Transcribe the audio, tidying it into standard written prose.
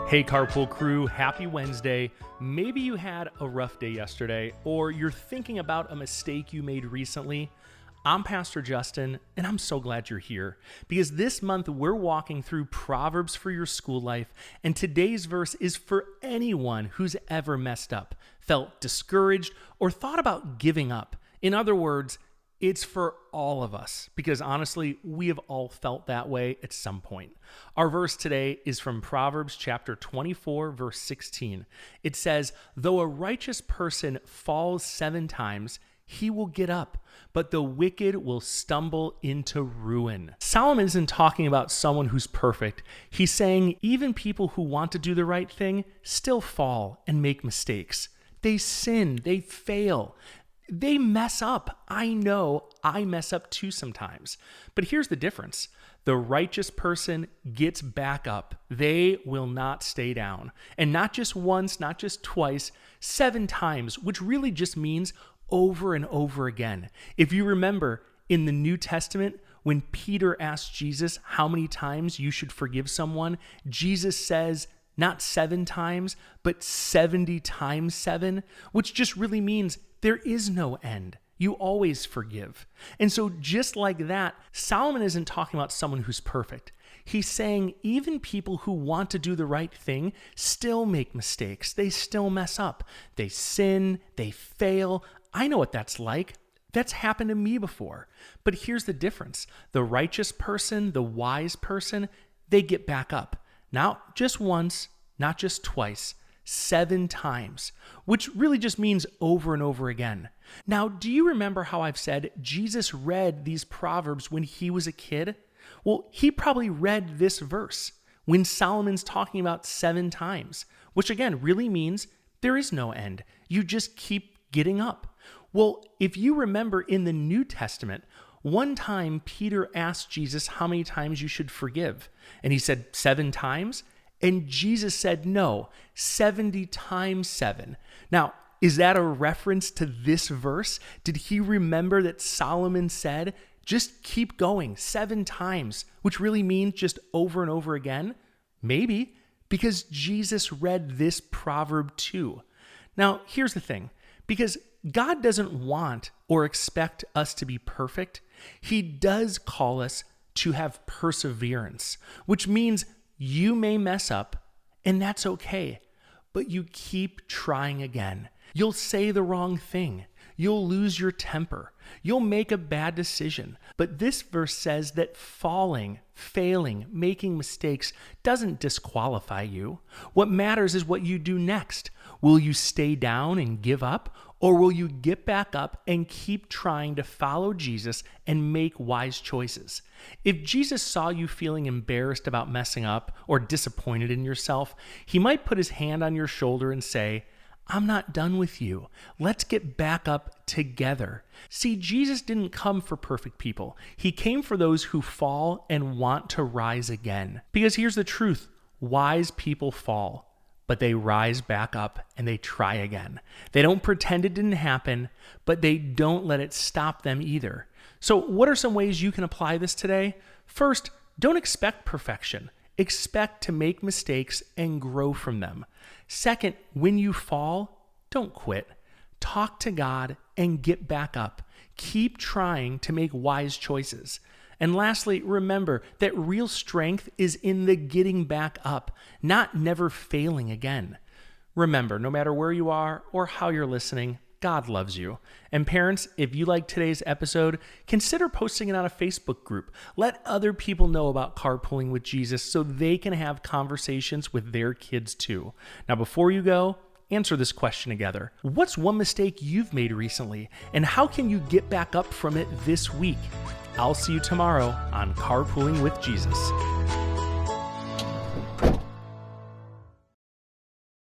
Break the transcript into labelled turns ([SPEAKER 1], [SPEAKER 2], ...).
[SPEAKER 1] Hey, Carpool Crew, happy Wednesday. Maybe you had a rough day yesterday, or you're thinking about a mistake you made recently. I'm Pastor Justin, and I'm so glad you're here, because this month we're walking through Proverbs for your school life, and today's verse is for anyone who's ever messed up, felt discouraged, or thought about giving up. In other words, it's for all of us, because honestly, we have all felt that way at some point. Our verse today is from Proverbs chapter 24, verse 16. It says, "Though a righteous person falls 7 times, he will get up, but the wicked will stumble into ruin." Solomon isn't talking about someone who's perfect. He's saying even people who want to do the right thing still fall and make mistakes. They sin, they fail. They mess up. I know I mess up too sometimes. But here's the difference. The righteous person gets back up. They will not stay down. And not just once, not just twice, 7 times, which really just means over and over again. If you remember in the New Testament, when Peter asked Jesus how many times you should forgive someone, Jesus says, not 7 times, but 70 times 7, which just really means there is no end. You always forgive. And so just like that, Solomon isn't talking about someone who's perfect. He's saying even people who want to do the right thing still make mistakes. They still mess up. They sin, they fail. I know what that's like. That's happened to me before. But here's the difference. The righteous person, the wise person, they get back up. Not just once, not just twice, 7 times, which really just means over and over again. Now, do you remember how I've said Jesus read these Proverbs when he was a kid? Well, he probably read this verse when Solomon's talking about 7 times, which again really means there is no end. You just keep getting up. Well, if you remember in the New Testament, one time Peter asked Jesus how many times you should forgive, and he said 7 times. And Jesus said, no, 70 times 7. Now, is that a reference to this verse? Did he remember that Solomon said, just keep going 7 times, which really means just over and over again? Maybe, because Jesus read this proverb too. Now, here's the thing. Because God doesn't want or expect us to be perfect, he does call us to have perseverance, which means you may mess up, and that's okay, but you keep trying again. You'll say the wrong thing. You'll lose your temper. You'll make a bad decision. But this verse says that falling, failing, making mistakes doesn't disqualify you. What matters is what you do next. Will you stay down and give up? Or will you get back up and keep trying to follow Jesus and make wise choices? If Jesus saw you feeling embarrassed about messing up or disappointed in yourself, he might put his hand on your shoulder and say, I'm not done with you. Let's get back up together. See, Jesus didn't come for perfect people. He came for those who fall and want to rise again. Because here's the truth. Wise people fall, but they rise back up and they try again. They don't pretend it didn't happen, but they don't let it stop them either. So what are some ways you can apply this today? First, don't expect perfection. Expect to make mistakes and grow from them. Second, when you fall, don't quit. Talk to God and get back up. Keep trying to make wise choices. And lastly, remember that real strength is in the getting back up, not never failing again. Remember, no matter where you are or how you're listening, God loves you. And parents, if you like today's episode, consider posting it on a Facebook group. Let other people know about carpooling with Jesus so they can have conversations with their kids too. Now, before you go, answer this question together. What's one mistake you've made recently, and how can you get back up from it this week? I'll see you tomorrow on Carpooling with Jesus.